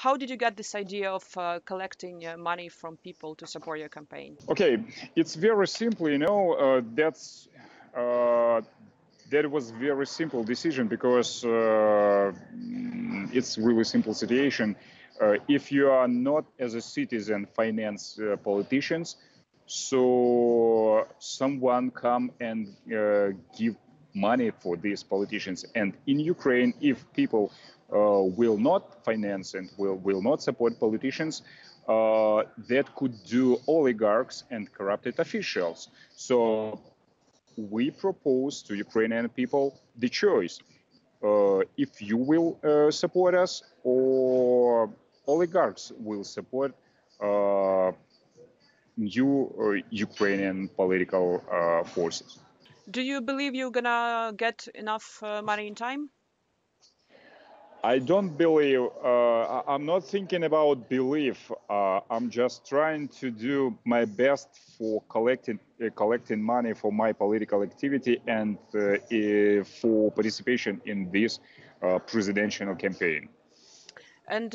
how did you get this idea of collecting money from people to support your campaign? Okay, it's very simple, uh, that was very simple decision because it's really simple situation. If you are not as a citizen finance politicians, so someone come and give money for these politicians. And in Ukraine, if people will not finance and will not support politicians, that could do oligarchs and corrupted officials. So we propose to Ukrainian people the choice: if you will support us, or oligarchs will support new Ukrainian political forces. Do you believe you're gonna get enough money in time? I don't believe. I'm not thinking about belief. I'm just trying to do my best for collecting money for my political activity and for participation in this presidential campaign. And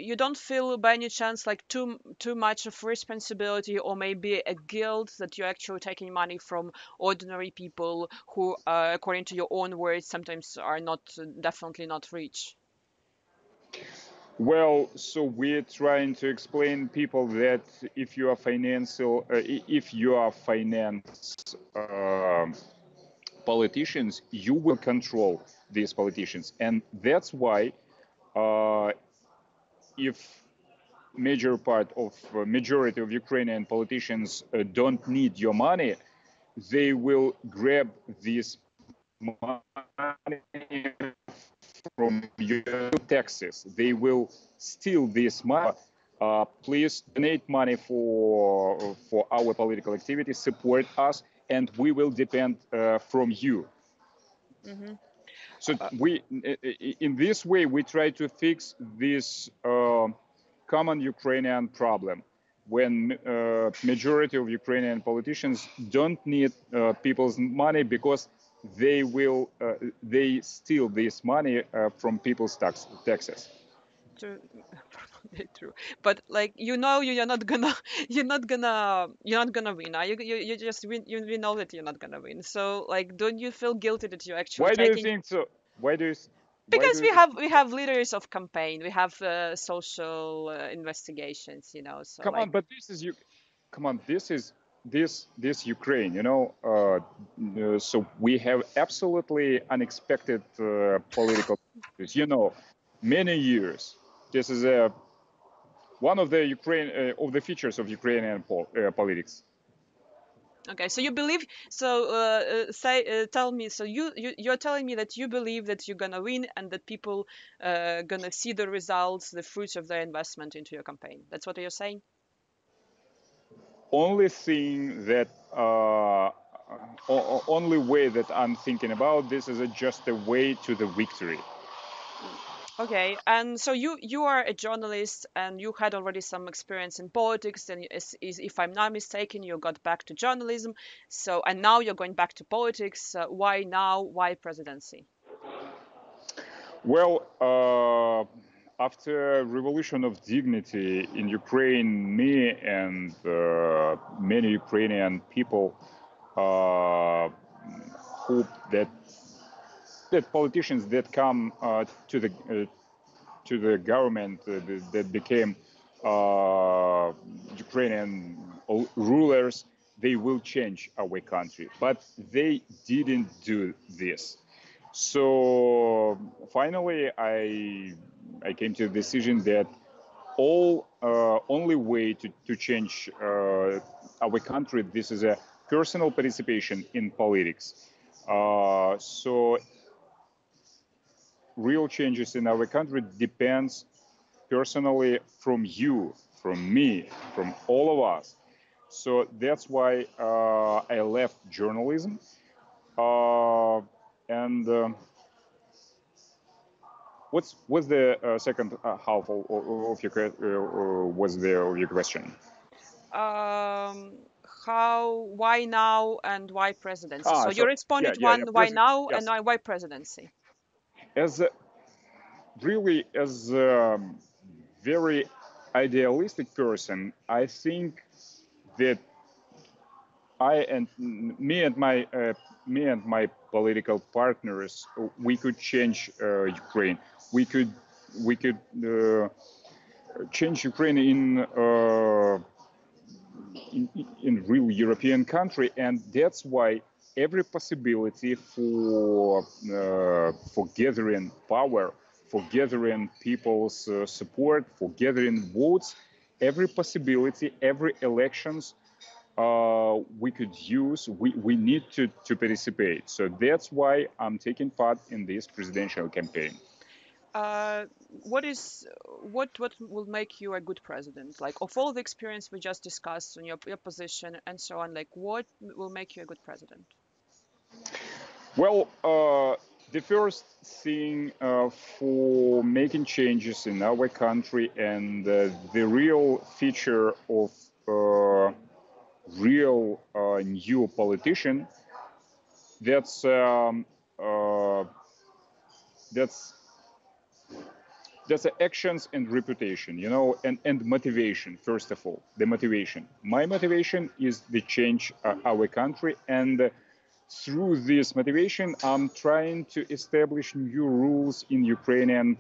you don't feel by any chance like too much of responsibility or maybe a guilt that you're actually taking money from ordinary people who, according to your own words, sometimes are not definitely not rich? Well, so we're trying to explain people that if you are finance politicians, you will control these politicians, and that's why uh, if majority of Ukrainian politicians don't need your money, they will grab this money from your taxes. They will steal this money. Please donate money for our political activity, support us, and we will depend from you. Hmm. So in this way, we try to fix this common Ukrainian problem. When majority of Ukrainian politicians don't need people's money because they steal this money from people's taxes. True. Probably true. But like you're not gonna you're not gonna win. You just win. You know that you're not gonna win. So like, don't you feel guilty that you're actually Why do you taking? think so? Why do you why Because do you we have leaders of campaign, we have social investigations, so come like. on? But this is you. Come on, this Ukraine. So we have absolutely unexpected political issues. Many years. This is one of the Ukraine of the features of Ukrainian politics. Okay, so you believe, so say tell me, so you're telling me that you believe that you're gonna win and that people gonna see the results, the fruits of their investment into your campaign. That's what you're saying? Only thing that only way that I'm thinking about this is just a way to the victory. Okay, and so you are a journalist and you had already some experience in politics, and if I'm not mistaken, you got back to journalism. So and now you're going back to politics. Why now? Why presidency? Well, after Revolution of Dignity in Ukraine, me and many Ukrainian people hope that politicians that come to the government that became Ukrainian rulers, they will change our country. But they didn't do this. So finally, I came to the decision that only way to change our country, this is a personal participation in politics. So real changes in our country depends personally from you, from me, from all of us. So that's why I left journalism. And what's the second half of your of your question? Um, why now and why presidency? So you So yeah, responded yeah, yeah. one, why now, and Yes, why presidency? as really as very idealistic person, I think that me and my political partners, we could change Ukraine. We could we could change Ukraine in real European country, and that's why every possibility for gathering power, for gathering people's support, for gathering votes, every possibility, every elections we could use, we need to participate. So that's why I'm taking part in this presidential campaign. What will make you a good president? Like of all the experience we just discussed on your position and so on, like what will make you a good president? Well, the first thing for making changes in our country, and the real feature of real new politician, that's uh, that's that's the actions and reputation, and motivation. First of all, the motivation. My motivation is to change our country, and through this motivation, I'm trying to establish new rules in Ukrainian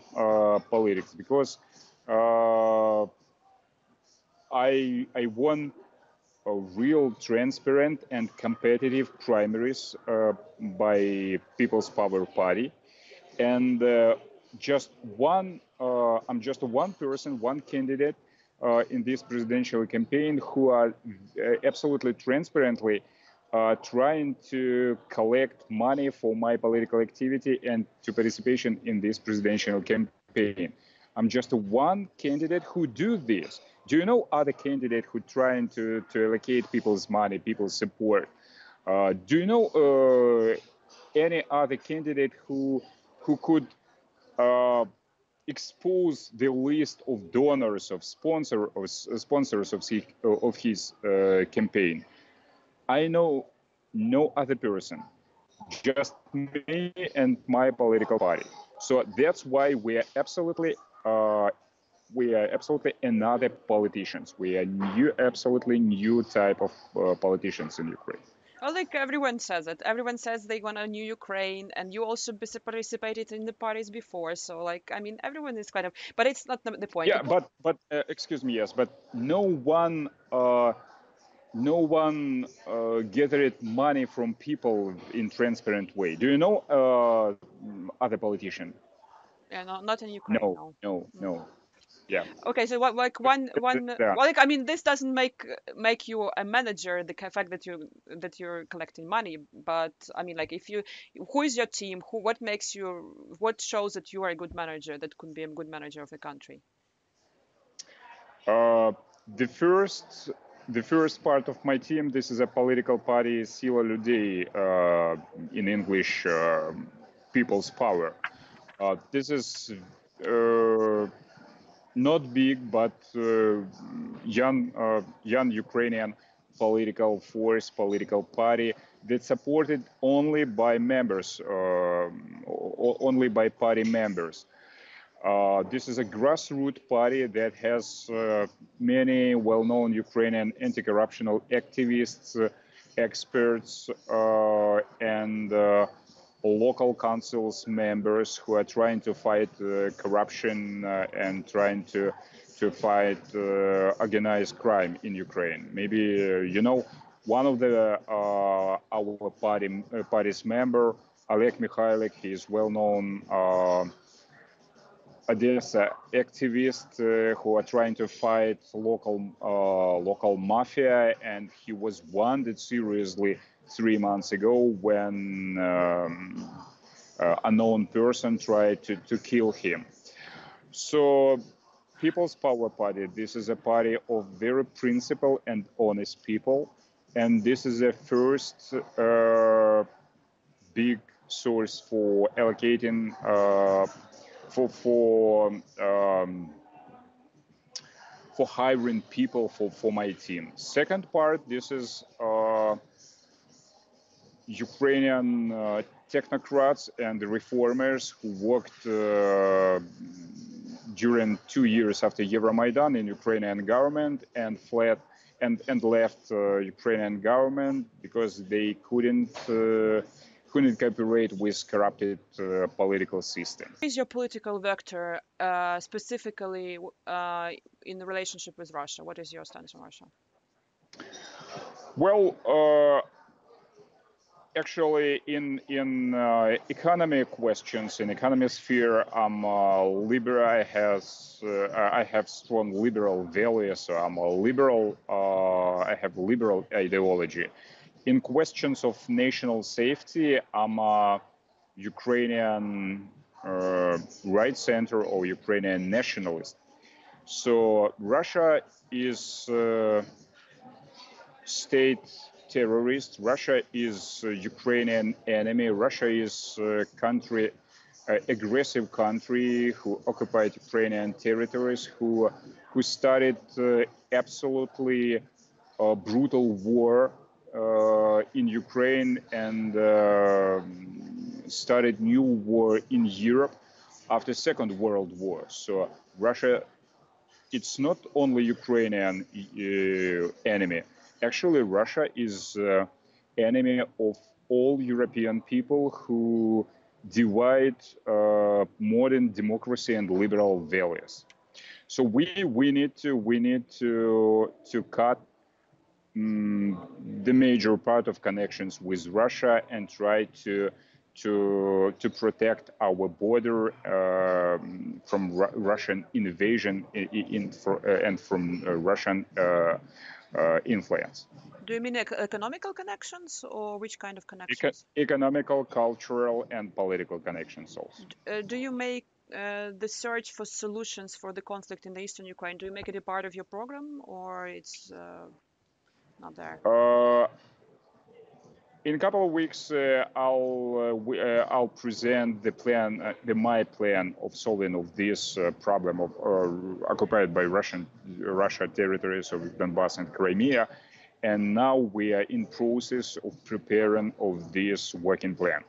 politics, because uh, I won a real transparent and competitive primaries by People's Power Party, and I'm just one person, one candidate in this presidential campaign who are absolutely transparently trying to collect money for my political activity and to participation in this presidential campaign. I'm just one candidate who do this. Do you know other candidate who trying to allocate people's money, people's support? Do you know any other candidate who could uh, expose the list of donors, of sponsors of his campaign? I know no other person, just me and my political party. So that's why uh, we are absolutely another politicians. We are absolutely new type of politicians in Ukraine. Well, like everyone says it. Everyone says they want a new Ukraine, and you also participated in the parties before. So, like, I mean, everyone is kind of, but it's not the point. The Yeah, point. but excuse me, yes, but no one gathered money from people in transparent way. Do you know other politician? Yeah, no, not in Ukraine, No, no. no, No. no. Yeah. Okay, so what, like one, Yeah. well, like I mean, this doesn't make you a manager. The fact that you're collecting money, but I mean, like if you, who is your team? What makes you, what shows that you are a good manager? That could be a good manager of the country. Uh, the first the first part of my team, this is a political party, Sila Людей, in English, People's Power. This is not big, but young Ukrainian political force, political party that's supported only by members, only by party members. This is a grassroots party that has many well-known Ukrainian anti-corruptional activists, experts, and local councils members who are trying to fight corruption and trying to fight organized crime in Ukraine. Maybe one of the our party's member, Oleg Mikhailik. He is well-known Odessa activists who are trying to fight local mafia, and he was wounded seriously 3 months ago when unknown person tried to kill him. So, People's Power Party. This is a party of very principled and honest people, and this is the first big source for allocating for for hiring people for my team. Second part, this is Ukrainian technocrats and reformers who worked during 2 years after Euromaidan in Ukrainian government and fled and left Ukrainian government because they couldn't cooperate with corrupted political system. What is your political vector, specifically in the relationship with Russia? What is your stance on Russia? Well, actually, in economic questions, in economic sphere, I'm liberal. I have strong liberal values. So I'm a liberal. I have liberal ideology. In questions of national safety, I'm a Ukrainian right center or Ukrainian nationalist. So Russia is state terrorist. Russia is Ukrainian enemy. Russia is country, aggressive country who occupied Ukrainian territories, who started absolutely brutal war in Ukraine and started new war in Europe after Second World War. So Russia, it's not only Ukrainian enemy. Actually, Russia is enemy of all European people who divide modern democracy and liberal values. So we need to cut the major part of connections with Russia and try to protect our border from Russian invasion and from Russian influence. Do you mean economical connections or which kind of connections? Economical, cultural, and political connections also. Do you make the search for solutions for the conflict in the eastern Ukraine? Do you make it a part of your program, or it's not there? In a couple of weeks, I'll present the plan, my plan of solving of this problem of occupied by Russia territories of Donbass and Crimea, and now we are in process of preparing of this working plan.